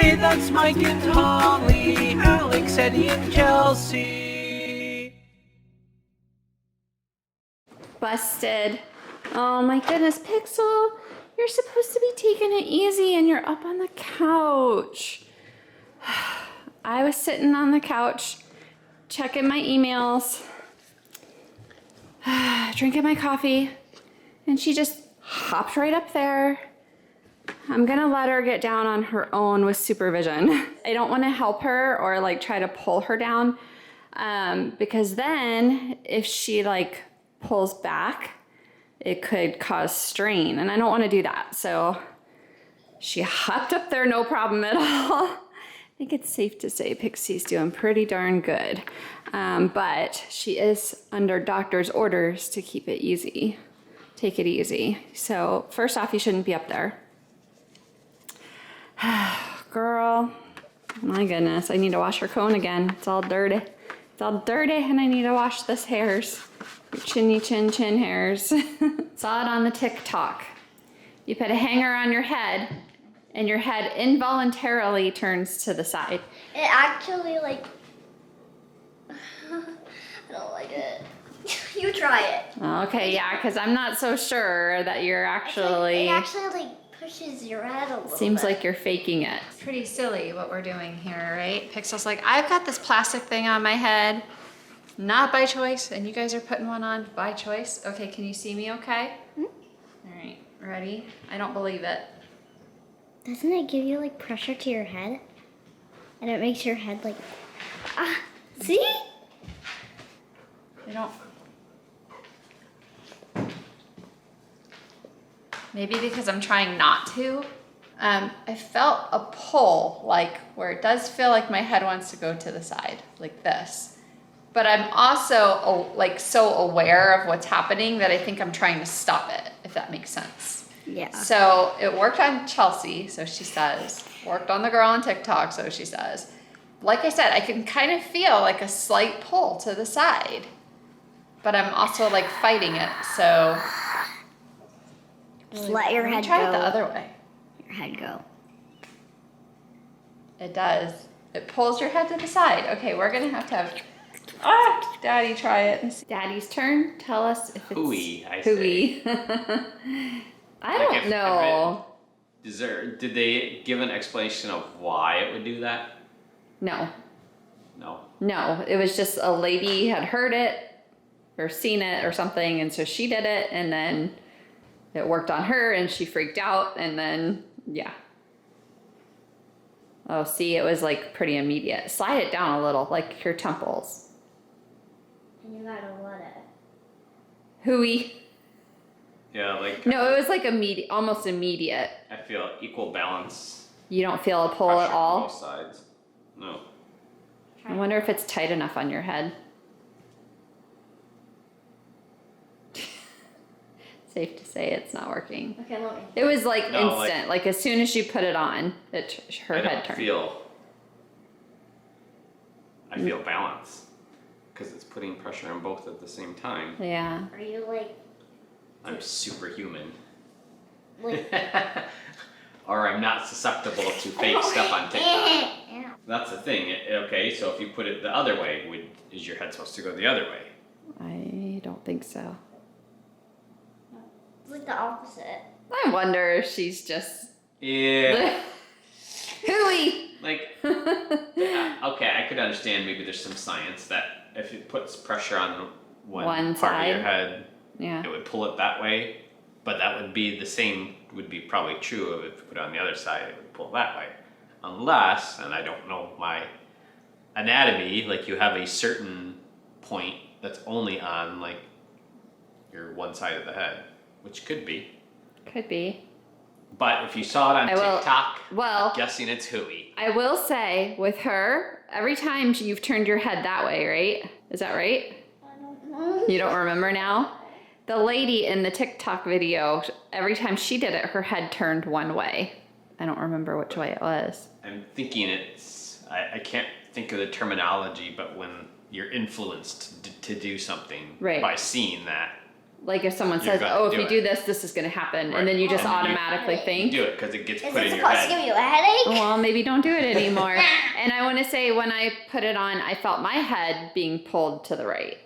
Hey, that's Mike and Holly, Alex, Eddie, and Kelsey. Busted. Oh my goodness, Pixel. You're supposed to be taking it easy and you're up on the couch. I was sitting on the couch, checking my emails, drinking my coffee, and she just hopped right up there. I'm gonna let her get down on her own with supervision. I don't wanna help her or like try to pull her down because then if she like pulls back, it could cause strain and I don't wanna do that. So she hopped up there, no problem at all. I think it's safe to say Pixie's doing pretty darn good. But she is under doctor's orders to keep it easy. Take it easy. So first off, you shouldn't be up there. Girl, my goodness, I need to wash her cone again. It's all dirty. It's all dirty and I need to wash this hairs. Your chinny chin chin hairs. Saw it on the TikTok. You put a hanger on your head and your head involuntarily turns to the side. It actually like, I don't like it. You try it. Okay, yeah, because I'm not so sure that you're actually... It actually like pushes your head a little Seems bit. like you're faking it. It's pretty silly what we're doing here, right? Pixel's like, I've got this plastic thing on my head, not by choice, and you guys are putting one on by choice. Okay, can you see me okay? Mm-hmm. All right, ready? I don't believe it. Doesn't it give you like pressure to your head? And it makes your head like, see? I don't... Maybe because I'm trying not to. I felt a pull, like where it does feel like my head wants to go to the side, like this. But I'm also like so aware of what's happening that I think I'm trying to stop it, if that makes sense. Yeah. So it worked on Chelsea, so she says. Worked on the girl on TikTok, so she says. Like I said, I can kind of feel like a slight pull to the side. But I'm also like fighting it, so... Just let your head go. Try it the other way. Your head go. It does. It pulls your head to the side. Okay, we're gonna have Daddy try it. And see. Daddy's turn. Tell us if it's Hooey, I hooey. I don't know. Did they give an explanation of why it would do that? No. No. No, it was just a lady had heard it or seen it or something, and so she did it, and then it worked on her, and she freaked out, and then, yeah. Oh, see, it was like pretty immediate. Slide it down a little, like your temples. And you gotta let it. Hooey. Yeah, like... No, it was like immediate, almost immediate. I feel equal balance. You don't feel a pull at Pressure on all? both sides. No. I wonder if it's tight enough on your head. Safe to say it's not working. Okay, let me. It was like No, instant. Like as soon as you put it on, her I head don't turned. I feel balance. Because it's putting pressure on both at the same time. Yeah. Are you like, I'm superhuman. like, Or I'm not susceptible to fake stuff on TikTok. That's the thing. Okay, so if you put it the other way, is your head supposed to go the other way? I don't think so. it's like the opposite. I wonder if she's just Yeah. hooey. Like, okay, I could understand maybe there's some science that if it puts pressure on one part side. of your head, Yeah. it would pull it that way. But that would be the same, would be probably true of if you put it on the other side, it would pull that way. Unless, and I don't know my anatomy, like you have a certain point that's only on like your one side of the head, which could be. Could be. But if you saw it on TikTok, well, I'm guessing it's hooey. I will say with her, every time you've turned your head that way, right? Is that right? I don't know. You don't remember now? The lady in the TikTok video, every time she did it, her head turned one way. I don't remember which way it was. I'm thinking I can't think of the terminology, but when you're influenced to do something Right. by seeing that, Like if someone You've says, got to oh, if do you it. do this, this is going to happen. Right. And then you just And then you- automatically You think. do it because it gets Is put it in your supposed to give head. you a headache? Well, maybe don't do it anymore. And I want to say when I put it on, I felt my head being pulled to the right.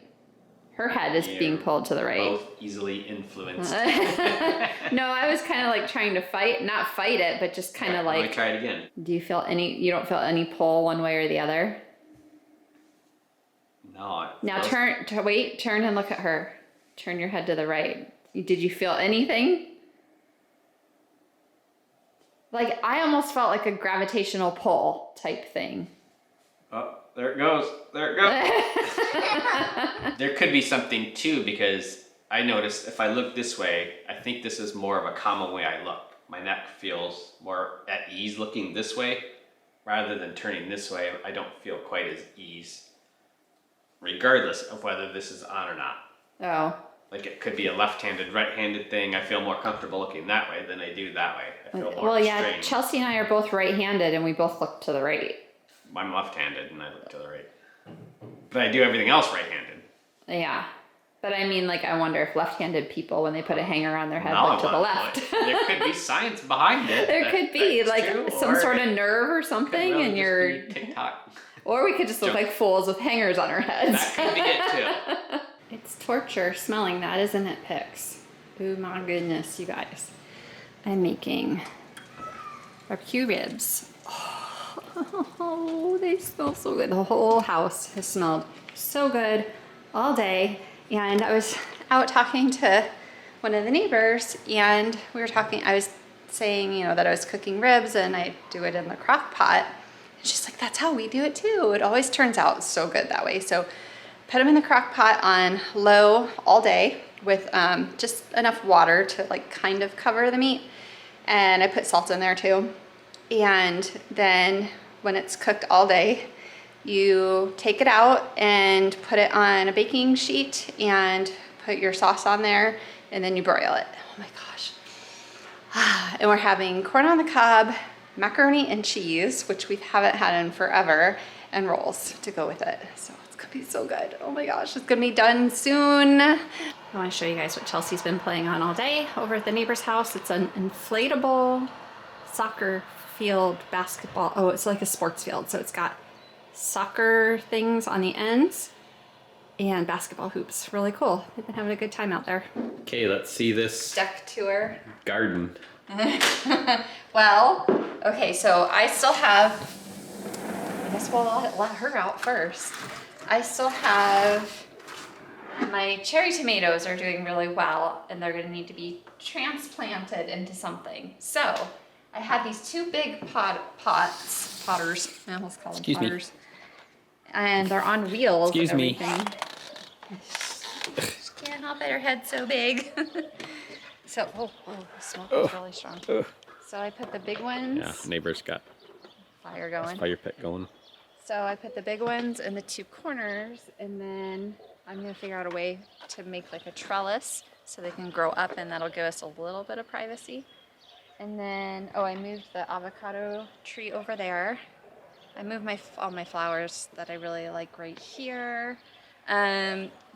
Her head is being pulled to the right. Both easily influenced. No, I was kind of like trying to not fight it, but just kind of Let me like, try it again. do you feel you don't feel any pull one way or the other? No. Now turn and look at her. Turn your head to the right. Did you feel anything? Like I almost felt like a gravitational pull type thing. Oh, there it goes. There it goes. There could be something too, because I noticed if I look this way, I think this is more of a common way I look. My neck feels more at ease looking this way rather than turning this way. I don't feel quite as ease, regardless of whether this is on or not. Oh. Like it could be a left-handed, right-handed thing. I feel more comfortable looking that way than I do that way. I feel more Well, yeah, restrained. Chelsea and I are both right-handed and we both look to the right. I'm left-handed and I look to the right. But I do everything else right-handed. Yeah. But I mean, like, I wonder if left-handed people, when they put a hanger on their head, Now look to I the wanna left. know it. There could be science behind it. There could be, that's like, true, some or sort of it nerve or could something, really and just be TikTok. or we could just look Joke. like fools with hangers on our heads. That could be it too. It's torture smelling that, isn't it, Pix? Oh my goodness, you guys. I'm making barbecue ribs. Oh, they smell so good. The whole house has smelled so good all day. And I was out talking to one of the neighbors, and we were talking, I was saying, you know, that I was cooking ribs and I do it in the crock pot. And she's like, that's how we do it too. It always turns out so good that way. So put them in the crock pot on low all day with just enough water to like kind of cover the meat. And I put salt in there too. And then when it's cooked all day, you take it out and put it on a baking sheet and put your sauce on there, and then you broil it. Oh my gosh. And we're having corn on the cob, macaroni and cheese, which we haven't had in forever, and rolls to go with it. So it's gonna be so good. Oh my gosh, it's gonna be done soon. I wanna show you guys what Chelsea's been playing on all day over at the neighbor's house. It's an inflatable soccer field basketball. Oh, it's like a sports field. So it's got soccer things on the ends and basketball hoops. Really cool. They've been having a good time out there. Okay, let's see this Deck tour. garden. Well, okay, so I still have, I guess we'll let her out first. I still have, my cherry tomatoes are doing really well, and they're gonna need to be transplanted into something. So I had these two big potters, I almost call them Excuse me. potters. And they're on wheels. Excuse me. Everything. She can't help it, her head's so big. So, the smoke is really strong. So I put the big ones, Yeah, neighbor's got fire going. fire pit going. So I put the big ones in the two corners, and then I'm gonna figure out a way to make like a trellis so they can grow up, and that'll give us a little bit of privacy. And then, oh, I moved the avocado tree over there. I moved all my flowers that I really like right here.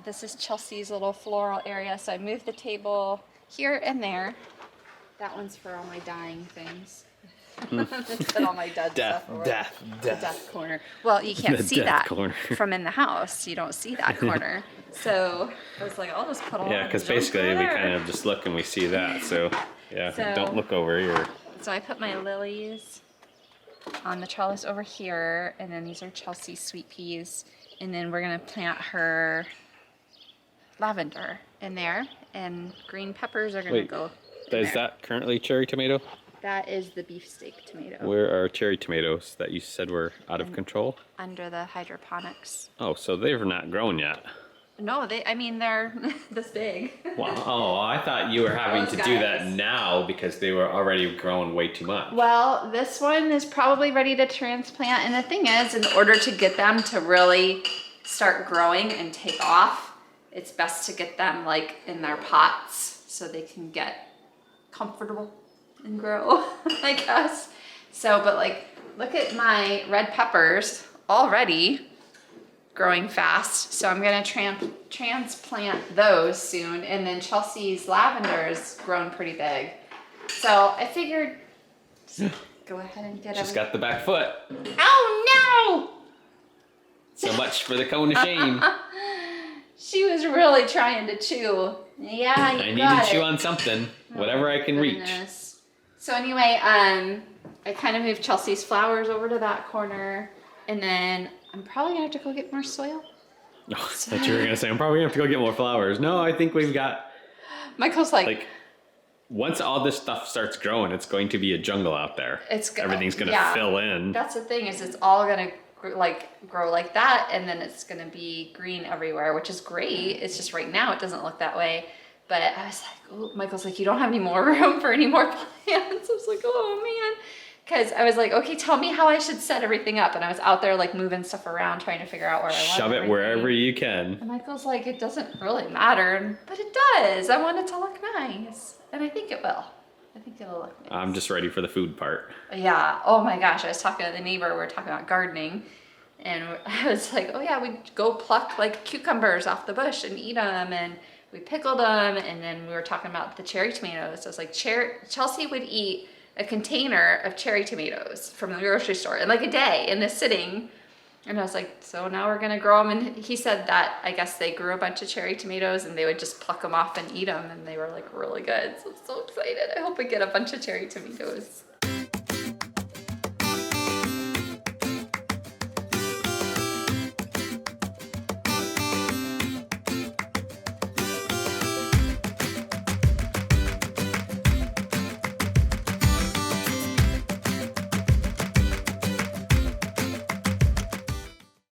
This is Chelsea's little floral area, so I moved the table here and there. That one's for all my dying things. Put all my dead stuff over. The death corner. Well, you can't The see death that corner. from in the house. You don't see that corner. So I was like, I'll just put all Yeah, the because junk basically over we there. kind of just look and we see that. So yeah, So- don't look over your. So I put my lilies on the trellis over here, and then these are Chelsea's sweet peas, and then we're gonna plant her lavender in there, and green peppers are gonna Wait, go. Is that currently cherry tomato? That is the beefsteak tomato Where are cherry tomatoes that you said were out of control? under the hydroponics. Oh, so they've not grown yet. No, they're this big. Wow. Oh, I thought you were having Those to do guys. that now because they were already growing way too much. Well, this one is probably ready to transplant, and the thing is, in order to get them to really start growing and take off, it's best to get them like in their pots so they can get comfortable and grow, I guess. So, but like, look at my red peppers already. growing fast. So I'm gonna transplant those soon. And then Chelsea's lavender's grown pretty big. So I figured, go ahead and get She's got the back foot. Oh no! So much for the cone of shame. She was really trying to chew. Yeah, I need to chew on something, whatever I can reach. Goodness. So anyway, I kind of moved Chelsea's flowers over to that corner, and then I'm probably gonna have to go get more soil. Oh, I thought you were gonna say I'm probably gonna have to go get more flowers. No, I think we've got. Michael's like once all this stuff starts growing, it's going to be a jungle out there. Everything's gonna fill in. That's the thing, is it's all gonna grow like that, and then it's gonna be green everywhere, which is great. It's just right now it doesn't look that way. But I was like, oh, Michael's like, you don't have any more room for any more plants. I was like, oh man. Because I was like, okay, tell me how I should set everything up. And I was out there like moving stuff around, trying to figure out where I want Shove it wherever you can. And Michael's like, it doesn't really matter. But it does. I want it to look nice. And I think it will. I think it'll look nice. I'm just ready for the food part. Yeah. Oh my gosh. I was talking to the neighbor. We were talking about gardening. And I was like, oh yeah, we'd go pluck like cucumbers off the bush and eat them. And we pickled them. And then we were talking about the cherry tomatoes. I was like, Chelsea would eat a container of cherry tomatoes from the grocery store in like a day in this sitting. And I was like, so now we're gonna grow them. And he said that I guess they grew a bunch of cherry tomatoes and they would just pluck them off and eat them, and they were like really good. So I'm so excited. I hope we get a bunch of cherry tomatoes.